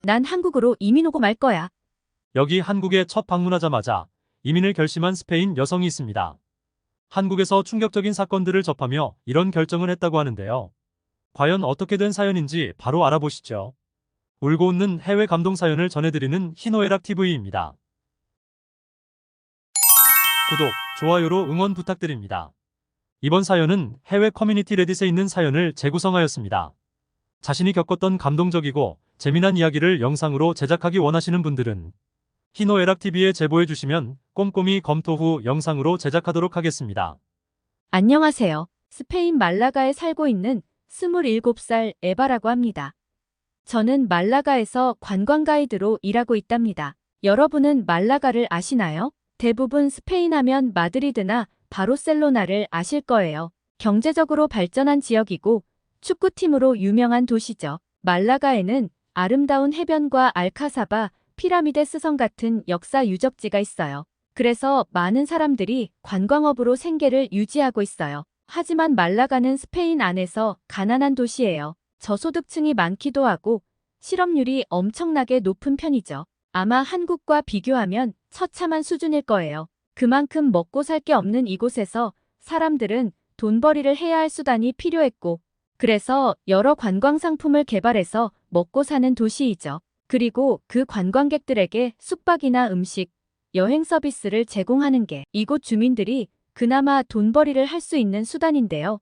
난 한국으로 이민 오고 말 거야. 여기 한국에 첫 방문하자마자 이민을 결심한 스페인 여성이 있습니다. 한국에서 충격적인 사건들을 접하며 이런 결정을 했다고 하는데요. 과연 어떻게 된 사연인지 바로 알아보시죠. 울고 웃는 해외 감동 사연을 전해드리는 희노애락 TV입니다. 구독, 좋아요로 응원 부탁드립니다. 이번 사연은 해외 커뮤니티 레딧에 있는 사연을 재구성하였습니다. 자신이 겪었던 감동적이고 재미난 이야기를 영상으로 제작하기 원하시는 분들은 희노애락TV에 제보해주시면 꼼꼼히 검토 후 영상으로 제작하도록 하겠습니다. 안녕하세요. 스페인 말라가에 살고 있는 27살 에바라고 합니다. 저는 말라가에서 관광 가이드로 일하고 있답니다. 여러분은 말라가를 아시나요? 대부분 스페인 하면 마드리드나 바르셀로나를 아실 거예요. 경제적으로 발전한 지역이고 축구팀으로 유명한 도시죠. 말라가에는 아름다운 해변과 알카사바, 피라미데 스성 같은 역사 유적지가 있어요. 그래서 많은 사람들이 관광업으로 생계를 유지하고 있어요. 하지만 말라가는 스페인 안에서 가난한 도시예요. 저소득층이 많기도 하고 실업률이 엄청나게 높은 편이죠. 아마 한국과 비교하면 처참한 수준일 거예요. 그만큼 먹고 살 게 없는 이곳에서 사람들은 돈벌이를 해야 할 수단이 필요했고, 그래서 여러 관광 상품을 개발해서 먹고 사는 도시이죠. 그리고 그 관광객들에게 숙박이나 음식, 여행 서비스를 제공하는 게 이곳 주민들이 그나마 돈벌이를 할 수 있는 수단인데요.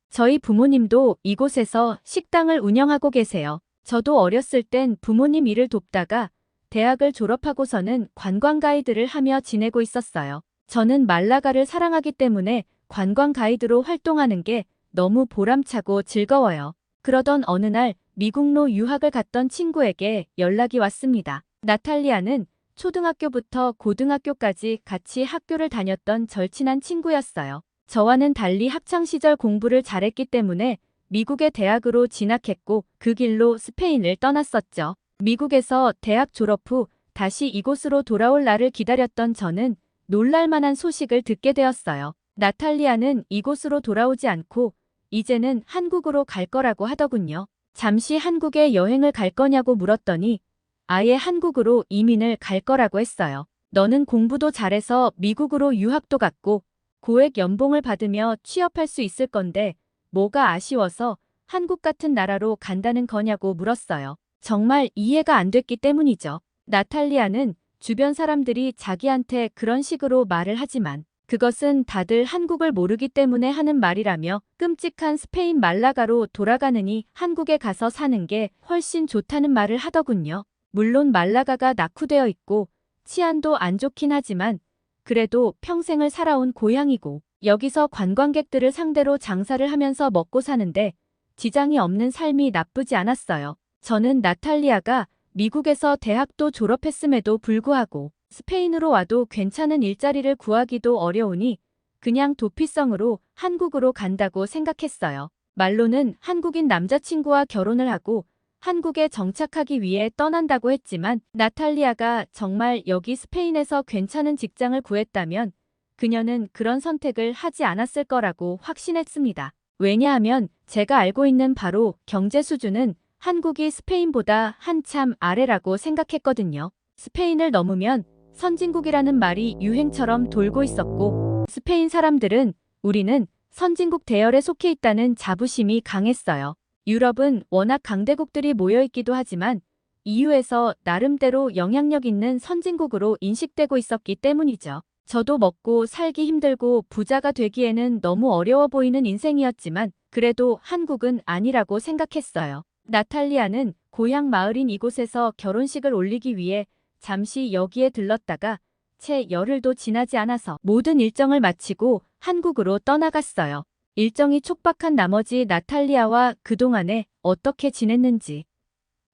저희 부모님도 이곳에서 식당을 운영하고 계세요. 저도 어렸을 땐 부모님 일을 돕다가 대학을 졸업하고서는 관광 가이드를 하며 지내고 있었어요. 저는 말라가를 사랑하기 때문에 관광 가이드로 활동하는 게 너무 보람차고 즐거워요. 그러던 어느 날 미국로 유학을 갔던 친구에게 연락이 왔습니다. 나탈리아는 초등학교부터 고등학교까지 같이 학교를 다녔던 절친한 친구였어요. 저와는 달리 학창시절 공부를 잘했기 때문에 미국의 대학으로 진학했고 그 길로 스페인을 떠났었죠. 미국에서 대학 졸업 후 다시 이곳으로 돌아올 날을 기다렸던 저는 놀랄만한 소식을 듣게 되었어요. 나탈리아는 이곳으로 돌아오지 않고 이제는 한국으로 갈 거라고 하더군요. 잠시 한국에 여행을 갈 거냐고 물었더니 아예 한국으로 이민을 갈 거라고 했어요. 너는 공부도 잘해서 미국으로 유학도 갔고 고액 연봉을 받으며 취업할 수 있을 건데 뭐가 아쉬워서 한국 같은 나라로 간다는 거냐고 물었어요. 정말 이해가 안 됐기 때문이죠. 나탈리아는 주변 사람들이 자기한테 그런 식으로 말을 하지만 그것은 다들 한국을 모르기 때문에 하는 말이라며 끔찍한 스페인 말라가로 돌아가느니 한국에 가서 사는 게 훨씬 좋다는 말을 하더군요. 물론 말라가가 낙후되어 있고 치안도 안 좋긴 하지만 그래도 평생을 살아온 고향이고 여기서 관광객들을 상대로 장사를 하면서 먹고 사는데 지장이 없는 삶이 나쁘지 않았어요. 저는 나탈리아가 미국에서 대학도 졸업했음에도 불구하고 스페인으로 와도 괜찮은 일자리를 구하기도 어려우니 그냥 도피성으로 한국으로 간다고 생각했어요. 말로는 한국인 남자친구와 결혼을 하고 한국에 정착하기 위해 떠난다고 했지만 나탈리아가 정말 여기 스페인에서 괜찮은 직장을 구했다면 그녀는 그런 선택을 하지 않았을 거라고 확신했습니다. 왜냐하면 제가 알고 있는 바로 경제 수준은 한국이 스페인보다 한참 아래라고 생각했거든요. 스페인을 넘으면 선진국이라는 말이 유행처럼 돌고 있었고 스페인 사람들은 우리는 선진국 대열에 속해 있다는 자부심이 강했어요. 유럽은 워낙 강대국들이 모여있기도 하지만 EU에서 나름대로 영향력 있는 선진국으로 인식되고 있었기 때문이죠. 저도 먹고 살기 힘들고 부자가 되기에는 너무 어려워 보이는 인생이었지만 그래도 한국은 아니라고 생각했어요. 나탈리아는 고향 마을인 이곳에서 결혼식을 올리기 위해 잠시 여기에 들렀다가 채 열흘도 지나지 않아서 모든 일정을 마치고 한국으로 떠나갔어요. 일정이 촉박한 나머지 나탈리아와 그동안에 어떻게 지냈는지,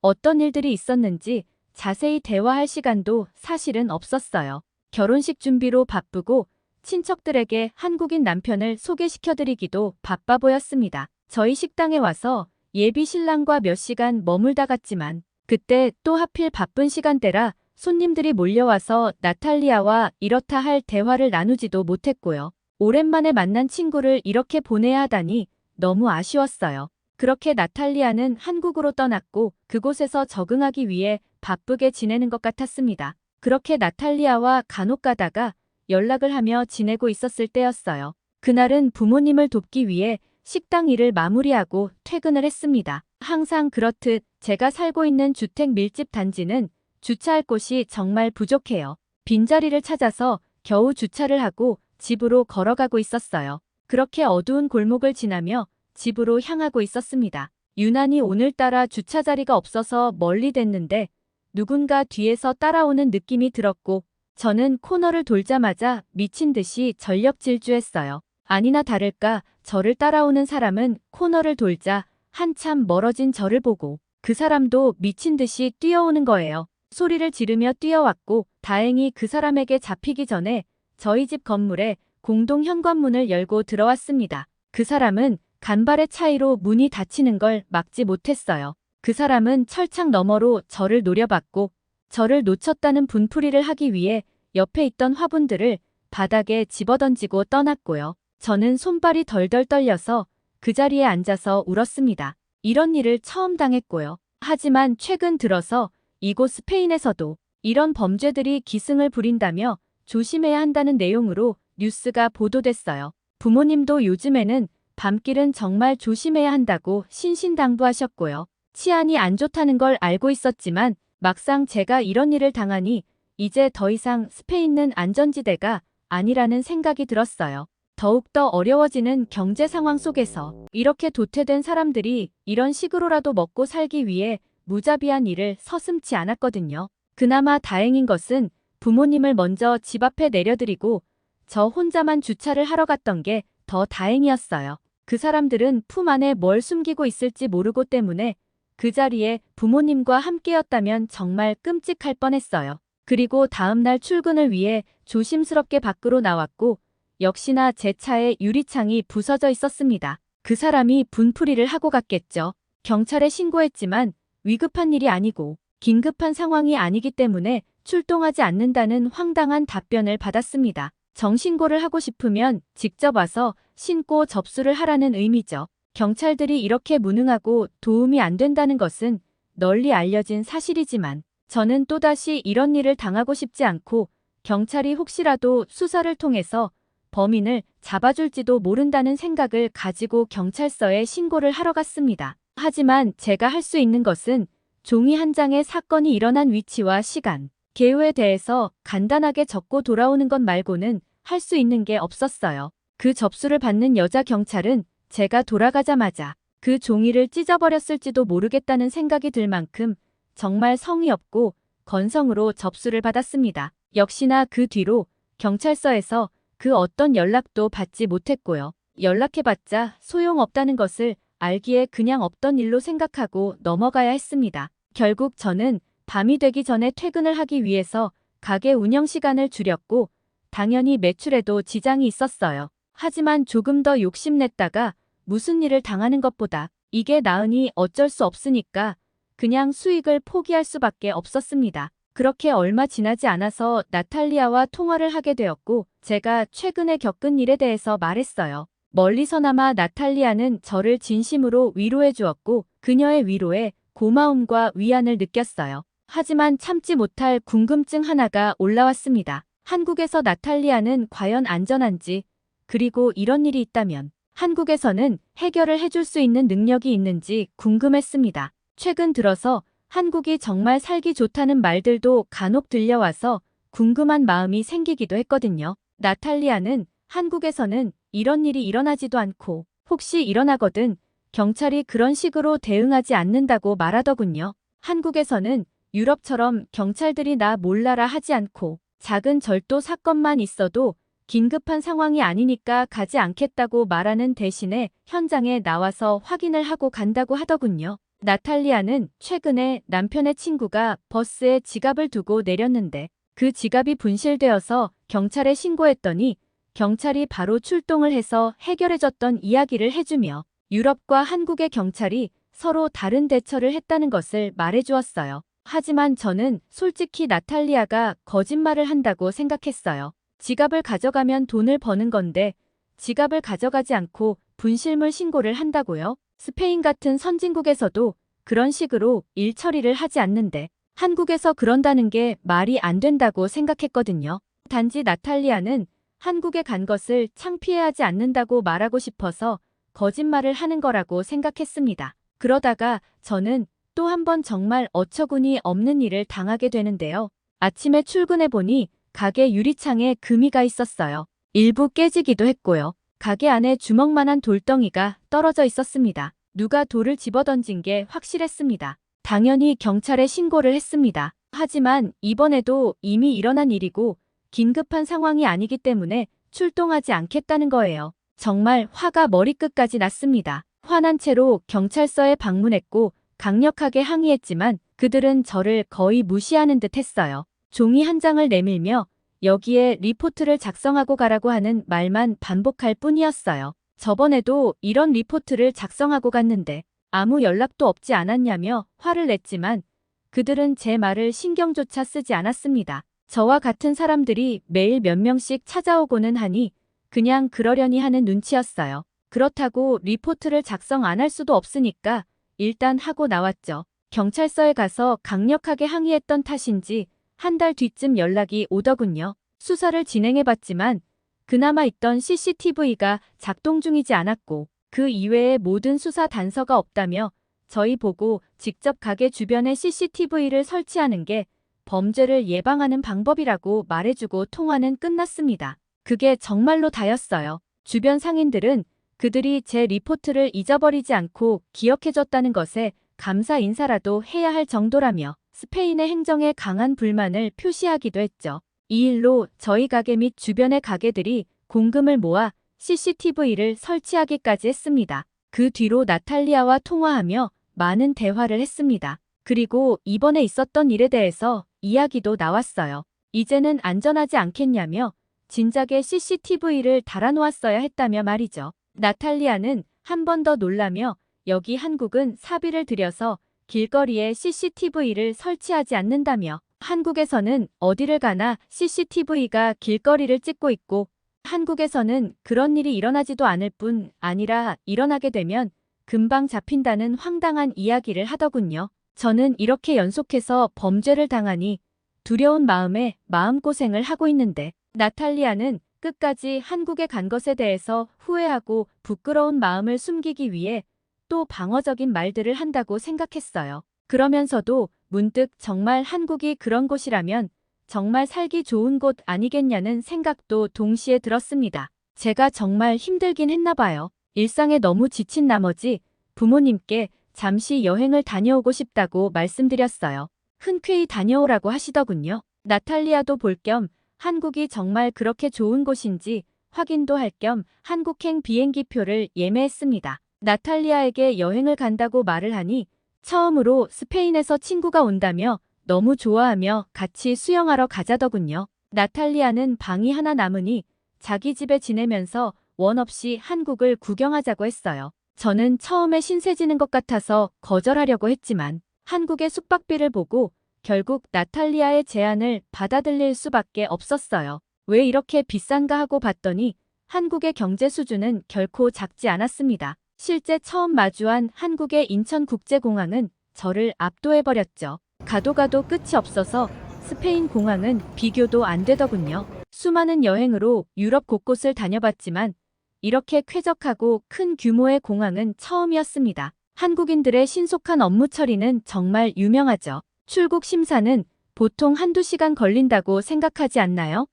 어떤 일들이 있었는지 자세히 대화할 시간도 사실은 없었어요. 결혼식 준비로 바쁘고 친척들에게 한국인 남편을 소개시켜드리기도 바빠 보였습니다. 저희 식당에 와서 예비 신랑과 몇 시간 머물다 갔지만 그때 또 하필 바쁜 시간대라 손님들이 몰려와서 나탈리아와 이렇다 할 대화를 나누지도 못했고요. 오랜만에 만난 친구를 이렇게 보내야 하다니 너무 아쉬웠어요. 그렇게 나탈리아는 한국으로 떠났고 그곳에서 적응하기 위해 바쁘게 지내는 것 같았습니다. 그렇게 나탈리아와 간혹 가다가 연락을 하며 지내고 있었을 때였어요. 그날은 부모님을 돕기 위해 식당 일을 마무리하고 퇴근을 했습니다. 항상 그렇듯 제가 살고 있는 주택 밀집 단지는 주차할 곳이 정말 부족해요. 빈자리를 찾아서 겨우 주차를 하고 집으로 걸어가고 있었어요. 그렇게 어두운 골목을 지나며 집으로 향하고 있었습니다. 유난히 오늘따라 주차 자리가 없어서 멀리 됐는데 누군가 뒤에서 따라오는 느낌이 들었고 저는 코너를 돌자마자 미친 듯이 전력 질주했어요. 아니나 다를까 저를 따라오는 사람은 코너를 돌자 한참 멀어진 저를 보고 그 사람도 미친 듯이 뛰어오는 거예요. 소리를 지르며 뛰어왔고 다행히 그 사람에게 잡히기 전에 저희 집 건물에 공동 현관문을 열고 들어왔습니다. 그 사람은 간발의 차이로 문이 닫히는 걸 막지 못했어요. 그 사람은 철창 너머로 저를 노려봤고 저를 놓쳤다는 분풀이를 하기 위해 옆에 있던 화분들을 바닥에 집어던지고 떠났고요. 저는 손발이 덜덜 떨려서 그 자리에 앉아서 울었습니다. 이런 일을 처음 당했고요. 하지만 최근 들어서 이곳 스페인에서도 이런 범죄들이 기승을 부린다며 조심해야 한다는 내용으로 뉴스가 보도됐어요. 부모님도 요즘에는 밤길은 정말 조심해야 한다고 신신당부하셨고요. 치안이 안 좋다는 걸 알고 있었지만 막상 제가 이런 일을 당하니 이제 더 이상 스페인은 안전지대가 아니라는 생각이 들었어요. 더욱더 어려워지는 경제 상황 속에서 이렇게 도태된 사람들이 이런 식으로라도 먹고 살기 위해 무자비한 일을 서슴지 않았거든요. 그나마 다행인 것은 부모님을 먼저 집 앞에 내려드리고 저 혼자만 주차를 하러 갔던 게 더 다행이었어요. 그 사람들은 품 안에 뭘 숨기고 있을지 모르고 때문에 그 자리에 부모님과 함께였다면 정말 끔찍할 뻔했어요. 그리고 다음날 출근을 위해 조심스럽게 밖으로 나왔고 역시나 제 차에 유리창이 부서져 있었습니다. 그 사람이 분풀이를 하고 갔겠죠. 경찰에 신고했지만 위급한 일이 아니고 긴급한 상황이 아니기 때문에 출동하지 않는다는 황당한 답변을 받았습니다. 정신고를 하고 싶으면 직접 와서 신고 접수를 하라는 의미죠. 경찰들이 이렇게 무능하고 도움이 안 된다는 것은 널리 알려진 사실이지만 저는 또다시 이런 일을 당하고 싶지 않고 경찰이 혹시라도 수사를 통해서 범인을 잡아줄지도 모른다는 생각을 가지고 경찰서에 신고를 하러 갔습니다. 하지만 제가 할 수 있는 것은 종이 한 장에 사건이 일어난 위치와 시간, 개요에 대해서 간단하게 적고 돌아오는 것 말고는 할 수 있는 게 없었어요. 그 접수를 받는 여자 경찰은 제가 돌아가자마자 그 종이를 찢어버렸을지도 모르겠다는 생각이 들 만큼 정말 성의 없고 건성으로 접수를 받았습니다. 역시나 그 뒤로 경찰서에서 그 어떤 연락도 받지 못했고요. 연락해봤자 소용없다는 것을 알기에 그냥 없던 일로 생각하고 넘어가야 했습니다. 결국 저는 밤이 되기 전에 퇴근을 하기 위해서 가게 운영 시간을 줄였고 당연히 매출에도 지장이 있었어요. 하지만 조금 더 욕심냈다가 무슨 일을 당하는 것보다 이게 나으니 어쩔 수 없으니까 그냥 수익을 포기할 수밖에 없었습니다. 그렇게 얼마 지나지 않아서 나탈리아와 통화를 하게 되었고 제가 최근에 겪은 일에 대해서 말했어요. 멀리서나마 나탈리아는 저를 진심으로 위로해 주었고 그녀의 위로에 고마움과 위안을 느꼈어요. 하지만 참지 못할 궁금증 하나가 올라왔습니다. 한국에서 나탈리아는 과연 안전한지, 그리고 이런 일이 있다면 한국에서는 해결을 해줄 수 있는 능력이 있는지 궁금했습니다. 최근 들어서 한국이 정말 살기 좋다는 말들도 간혹 들려와서 궁금한 마음이 생기기도 했거든요. 나탈리아는 한국에서는 이런 일이 일어나지도 않고 혹시 일어나거든 경찰이 그런 식으로 대응하지 않는다고 말하더군요. 한국에서는 유럽처럼 경찰들이 나 몰라라 하지 않고 작은 절도 사건만 있어도 긴급한 상황이 아니니까 가지 않겠다고 말하는 대신에 현장에 나와서 확인을 하고 간다고 하더군요. 나탈리아는 최근에 남편의 친구가 버스에 지갑을 두고 내렸는데 그 지갑이 분실되어서 경찰에 신고했더니 경찰이 바로 출동을 해서 해결해줬던 이야기를 해주며 유럽과 한국의 경찰이 서로 다른 대처를 했다는 것을 말해주었어요. 하지만 저는 솔직히 나탈리아가 거짓말을 한다고 생각했어요. 지갑을 가져가면 돈을 버는 건데 지갑을 가져가지 않고 분실물 신고를 한다고요? 스페인 같은 선진국에서도 그런 식으로 일 처리를 하지 않는데 한국에서 그런다는 게 말이 안 된다고 생각했거든요. 단지 나탈리아는 한국에 간 것을 창피해하지 않는다고 말하고 싶어서 거짓말을 하는 거라고 생각했습니다. 그러다가 저는 또 한 번 정말 어처구니 없는 일을 당하게 되는데요. 아침에 출근해 보니 가게 유리창에 금이가 있었어요. 일부 깨지기도 했고요. 가게 안에 주먹만한 돌덩이가 떨어져 있었습니다. 누가 돌을 집어던진 게 확실했습니다. 당연히 경찰에 신고를 했습니다. 하지만 이번에도 이미 일어난 일이고 긴급한 상황이 아니기 때문에 출동하지 않겠다는 거예요. 정말 화가 머리끝까지 났습니다. 화난 채로 경찰서에 방문했고 강력하게 항의했지만 그들은 저를 거의 무시하는 듯 했어요. 종이 한 장을 내밀며 여기에 리포트를 작성하고 가라고 하는 말만 반복할 뿐이었어요. 저번에도 이런 리포트를 작성하고 갔는데 아무 연락도 없지 않았냐며 화를 냈지만 그들은 제 말을 신경조차 쓰지 않았습니다. 저와 같은 사람들이 매일 몇 명씩 찾아오고는 하니 그냥 그러려니 하는 눈치였어요. 그렇다고 리포트를 작성 안 할 수도 없으니까 일단 하고 나왔죠. 경찰서에 가서 강력하게 항의했던 탓인지 한 달 뒤쯤 연락이 오더군요. 수사를 진행해봤지만 그나마 있던 CCTV가 작동 중이지 않았고 그 이외에 모든 수사 단서가 없다며 저희 보고 직접 가게 주변에 CCTV를 설치하는 게 범죄를 예방하는 방법이라고 말해주고 통화는 끝났습니다. 그게 정말로 다였어요. 주변 상인들은 그들이 제 리포트를 잊어버리지 않고 기억해줬다는 것에 감사 인사라도 해야 할 정도라며 스페인의 행정에 강한 불만을 표시하기도 했죠. 이 일로 저희 가게 및 주변의 가게들이 공금을 모아 CCTV를 설치하기까지 했습니다. 그 뒤로 나탈리아와 통화하며 많은 대화를 했습니다. 그리고 이번에 있었던 일에 대해서 이야기도 나왔어요. 이제는 안전하지 않겠냐며 진작에 CCTV를 달아놓았어야 했다며 말이죠. 나탈리아는 한 번 더 놀라며 여기 한국은 사비를 들여서 길거리에 CCTV를 설치하지 않는다며 한국에서는 어디를 가나 CCTV가 길거리를 찍고 있고 한국에서는 그런 일이 일어나지도 않을 뿐 아니라 일어나게 되면 금방 잡힌다는 황당한 이야기를 하더군요. 저는 이렇게 연속해서 범죄를 당하니 두려운 마음에 마음고생을 하고 있는데 나탈리아는 끝까지 한국에 간 것에 대해서 후회하고 부끄러운 마음을 숨기기 위해 또 방어적인 말들을 한다고 생각했어요. 그러면서도 문득 정말 한국이 그런 곳이라면 정말 살기 좋은 곳 아니겠냐는 생각도 동시에 들었습니다. 제가 정말 힘들긴 했나 봐요. 일상에 너무 지친 나머지 부모님께 잠시 여행을 다녀오고 싶다고 말씀드렸어요. 흔쾌히 다녀오라고 하시더군요. 나탈리아도 볼 겸 한국이 정말 그렇게 좋은 곳인지 확인도 할 겸 한국행 비행기표를 예매했습니다. 나탈리아에게 여행을 간다고 말을 하니 처음으로 스페인에서 친구가 온다며 너무 좋아하며 같이 수영하러 가자더군요. 나탈리아는 방이 하나 남으니 자기 집에 지내면서 원 없이 한국을 구경하자고 했어요. 저는 처음에 신세지는 것 같아서 거절하려고 했지만 한국의 숙박비를 보고 결국 나탈리아의 제안을 받아들일 수밖에 없었어요. 왜 이렇게 비싼가 하고 봤더니 한국의 경제 수준은 결코 작지 않았습니다. 실제 처음 마주한 한국의 인천국제공항은 저를 압도해버렸죠. 가도 가도 끝이 없어서 스페인 공항은 비교도 안 되더군요. 수많은 여행으로 유럽 곳곳을 다녀봤지만 이렇게 쾌적하고 큰 규모의 공항은 처음이었습니다. 한국인들의 신속한 업무 처리는 정말 유명하죠. 출국 심사는 보통 한두 시간 걸린다고 생각하지 않나요?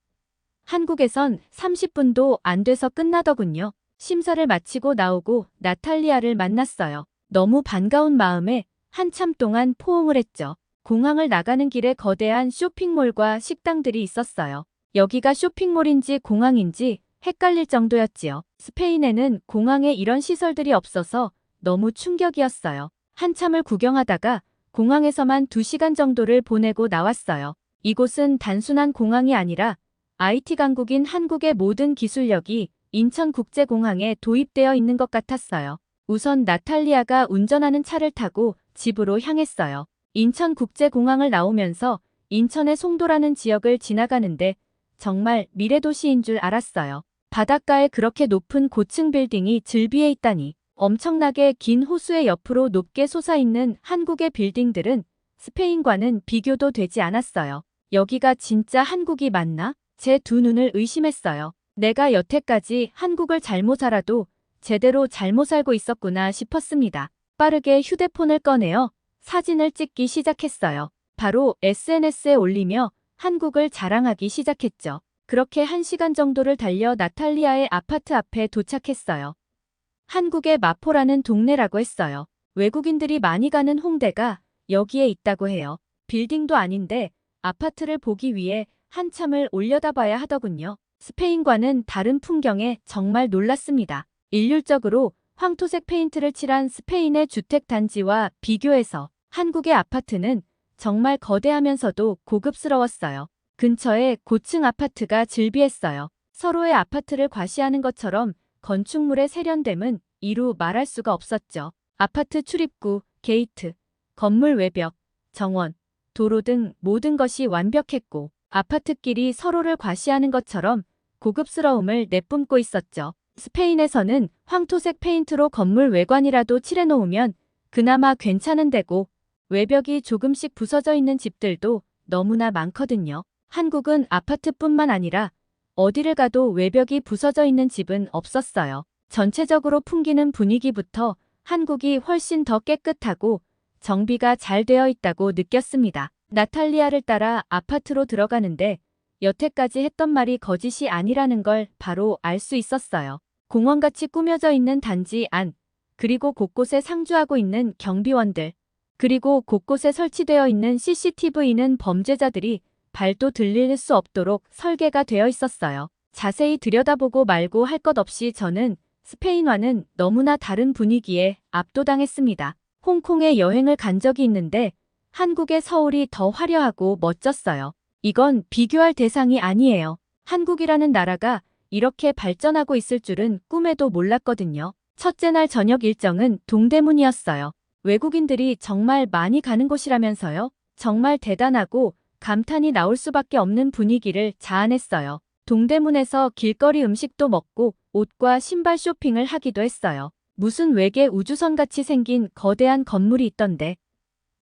한국에선 30분도 안 돼서 끝나더군요. 심사를 마치고 나오고 나탈리아를 만났어요. 너무 반가운 마음에 한참 동안 포옹을 했죠. 공항을 나가는 길에 거대한 쇼핑몰과 식당들이 있었어요. 여기가 쇼핑몰인지 공항인지 헷갈릴 정도였지요. 스페인에는 공항에 이런 시설들이 없어서 너무 충격이었어요. 한참을 구경하다가 공항에서만 2시간 정도를 보내고 나왔어요. 이곳은 단순한 공항이 아니라 IT 강국인 한국의 모든 기술력이 인천국제공항에 도입되어 있는 것 같았어요. 우선 나탈리아가 운전하는 차를 타고 집으로 향했어요. 인천국제공항을 나오면서 인천의 송도라는 지역을 지나가는데 정말 미래도시인 줄 알았어요. 바닷가에 그렇게 높은 고층 빌딩이 즐비해 있다니. 엄청나게 긴 호수의 옆으로 높게 솟아있는 한국의 빌딩들은 스페인과는 비교도 되지 않았어요. 여기가 진짜 한국이 맞나? 제 두 눈을 의심했어요. 내가 여태까지 한국을 잘못 살아도 제대로 잘못 살고 있었구나 싶었습니다. 빠르게 휴대폰을 꺼내어 사진을 찍기 시작했어요. 바로 SNS에 올리며 한국을 자랑하기 시작했죠. 그렇게 1시간 정도를 달려 나탈리아의 아파트 앞에 도착했어요. 한국의 마포라는 동네라고 했어요. 외국인들이 많이 가는 홍대가 여기에 있다고 해요. 빌딩도 아닌데 아파트를 보기 위해 한참을 올려다봐야 하더군요. 스페인과는 다른 풍경에 정말 놀랐습니다. 일률적으로 황토색 페인트를 칠한 스페인의 주택 단지와 비교해서 한국의 아파트는 정말 거대하면서도 고급스러웠어요. 근처에 고층 아파트가 즐비했어요. 서로의 아파트를 과시하는 것처럼 건축물의 세련됨은 이루 말할 수가 없었죠. 아파트 출입구, 게이트, 건물 외벽, 정원, 도로 등 모든 것이 완벽했고 아파트끼리 서로를 과시하는 것처럼 고급스러움을 내뿜고 있었죠. 스페인에서는 황토색 페인트로 건물 외관이라도 칠해놓으면 그나마 괜찮은 데고 외벽이 조금씩 부서져 있는 집들도 너무나 많거든요. 한국은 아파트뿐만 아니라 어디를 가도 외벽이 부서져 있는 집은 없었어요. 전체적으로 풍기는 분위기부터 한국이 훨씬 더 깨끗하고 정비가 잘 되어 있다고 느꼈습니다. 나탈리아를 따라 아파트로 들어가는데 여태까지 했던 말이 거짓이 아니라는 걸 바로 알 수 있었어요. 공원같이 꾸며져 있는 단지 안, 그리고 곳곳에 상주하고 있는 경비원들, 그리고 곳곳에 설치되어 있는 CCTV는 범죄자들이 발도 들릴 수 없도록 설계가 되어 있었어요. 자세히 들여다보고 말고 할 것 없이 저는 스페인과는 너무나 다른 분위기에 압도당했습니다. 홍콩에 여행을 간 적이 있는데 한국의 서울이 더 화려하고 멋졌어요. 이건 비교할 대상이 아니에요. 한국이라는 나라가 이렇게 발전하고 있을 줄은 꿈에도 몰랐거든요. 첫째 날 저녁 일정은 동대문이었어요. 외국인들이 정말 많이 가는 곳이라면서요. 정말 대단하고 감탄이 나올 수밖에 없는 분위기를 자아냈어요. 동대문에서 길거리 음식도 먹고 옷과 신발 쇼핑을 하기도 했어요. 무슨 외계 우주선같이 생긴 거대한 건물이 있던데.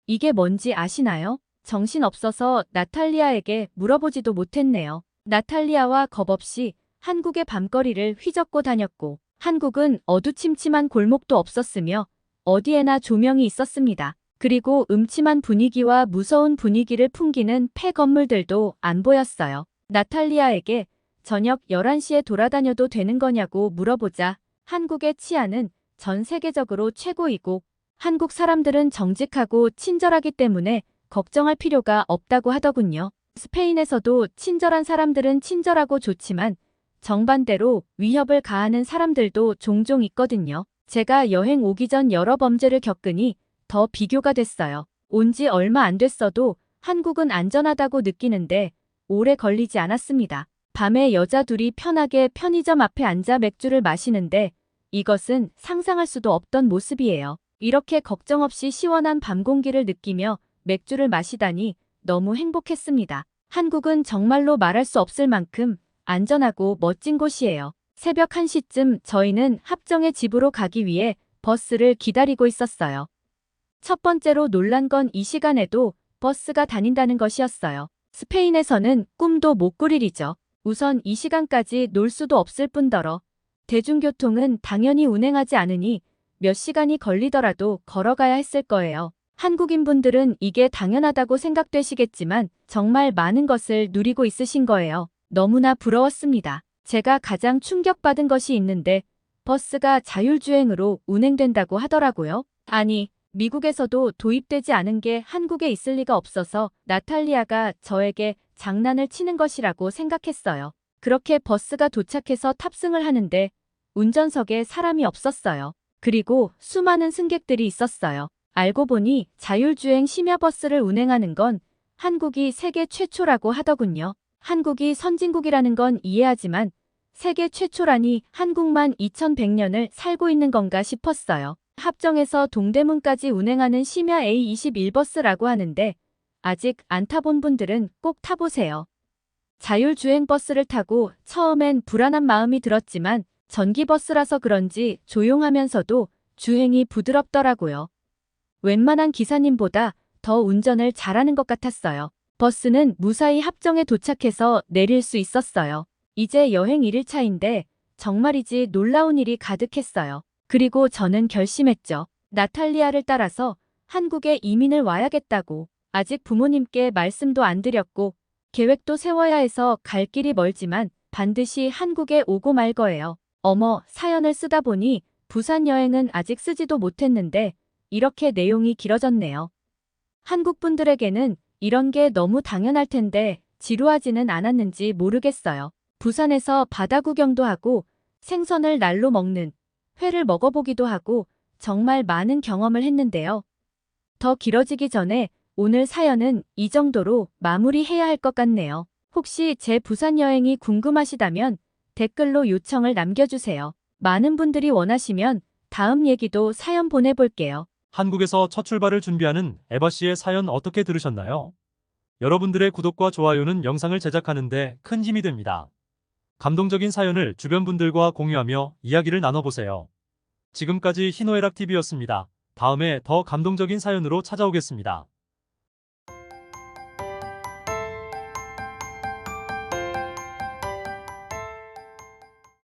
이게 뭔지 아시나요? 정신없어서 나탈리아에게 물어보지도 못했네요. 나탈리아와 겁없이 한국의 밤거리를 휘젓고 다녔고 한국은 어두침침한 골목도 없었으며 어디에나 조명이 있었습니다. 그리고 음침한 분위기와 무서운 분위기를 풍기는 폐 건물들도 안 보였어요. 나탈리아에게 저녁 11시에 돌아다녀도 되는 거냐고 물어보자 한국의 치안은 전 세계적으로 최고이고 한국 사람들은 정직하고 친절하기 때문에 걱정할 필요가 없다고 하더군요. 스페인에서도 친절한 사람들은 친절하고 좋지만 정반대로 위협을 가하는 사람들도 종종 있거든요. 제가 여행 오기 전 여러 범죄를 겪으니 더 비교가 됐어요. 온 지 얼마 안 됐어도 한국은 안전하다고 느끼는데 오래 걸리지 않았습니다. 밤에 여자 둘이 편하게 편의점 앞에 앉아 맥주를 마시는데 이것은 상상할 수도 없던 모습이에요. 이렇게 걱정 없이 시원한 밤 공기를 느끼며 맥주를 마시다니 너무 행복했습니다. 한국은 정말로 말할 수 없을 만큼 안전하고 멋진 곳이에요. 새벽 1시쯤 저희는 합정의 집으로 가기 위해 버스를 기다리고 있었어요. 첫 번째로 놀란 건 이 시간에도 버스가 다닌다는 것이었어요. 스페인에서는 꿈도 못 꾸릴 일이죠. 우선 이 시간까지 놀 수도 없을 뿐더러 대중교통은 당연히 운행하지 않으니 몇 시간이 걸리더라도 걸어가야 했을 거예요. 한국인분들은 이게 당연하다고 생각되시겠지만 정말 많은 것을 누리고 있으신 거예요. 너무나 부러웠습니다. 제가 가장 충격받은 것이 있는데 버스가 자율주행으로 운행된다고 하더라고요. 아니, 미국에서도 도입되지 않은 게 한국에 있을 리가 없어서 나탈리아가 저에게 장난을 치는 것이라고 생각했어요. 그렇게 버스가 도착해서 탑승을 하는데 운전석에 사람이 없었어요. 그리고 수많은 승객들이 있었어요. 알고 보니 자율주행 심야버스를 운행하는 건 한국이 세계 최초라고 하더군요. 한국이 선진국이라는 건 이해하지만 세계 최초라니 한국만 2100년을 살고 있는 건가 싶었어요. 합정에서 동대문까지 운행하는 심야 A21버스라고 하는데 아직 안 타본 분들은 꼭 타보세요. 자율주행 버스를 타고 처음엔 불안한 마음이 들었지만 전기버스라서 그런지 조용하면서도 주행이 부드럽더라고요. 웬만한 기사님보다 더 운전을 잘하는 것 같았어요. 버스는 무사히 합정에 도착해서 내릴 수 있었어요. 이제 여행 1일차인데 정말이지 놀라운 일이 가득했어요. 그리고 저는 결심했죠. 나탈리아를 따라서 한국에 이민을 와야겠다고. 아직 부모님께 말씀도 안 드렸고 계획도 세워야 해서 갈 길이 멀지만 반드시 한국에 오고 말 거예요. 어머, 사연을 쓰다 보니 부산 여행은 아직 쓰지도 못했는데 이렇게 내용이 길어졌네요. 한국 분들에게는 이런 게 너무 당연할 텐데 지루하지는 않았는지 모르겠어요. 부산에서 바다 구경도 하고 생선을 날로 먹는 회를 먹어보기도 하고 정말 많은 경험을 했는데요. 더 길어지기 전에 오늘 사연은 이 정도로 마무리해야 할 것 같네요. 혹시 제 부산 여행이 궁금하시다면 댓글로 요청을 남겨주세요. 많은 분들이 원하시면 다음 얘기도 사연 보내볼게요. 한국에서 첫 출발을 준비하는 에바 씨의 사연 어떻게 들으셨나요? 여러분들의 구독과 좋아요는 영상을 제작하는데 큰 힘이 됩니다. 감동적인 사연을 주변 분들과 공유하며 이야기를 나눠보세요. 지금까지 희노애락TV였습니다. 다음에 더 감동적인 사연으로 찾아오겠습니다.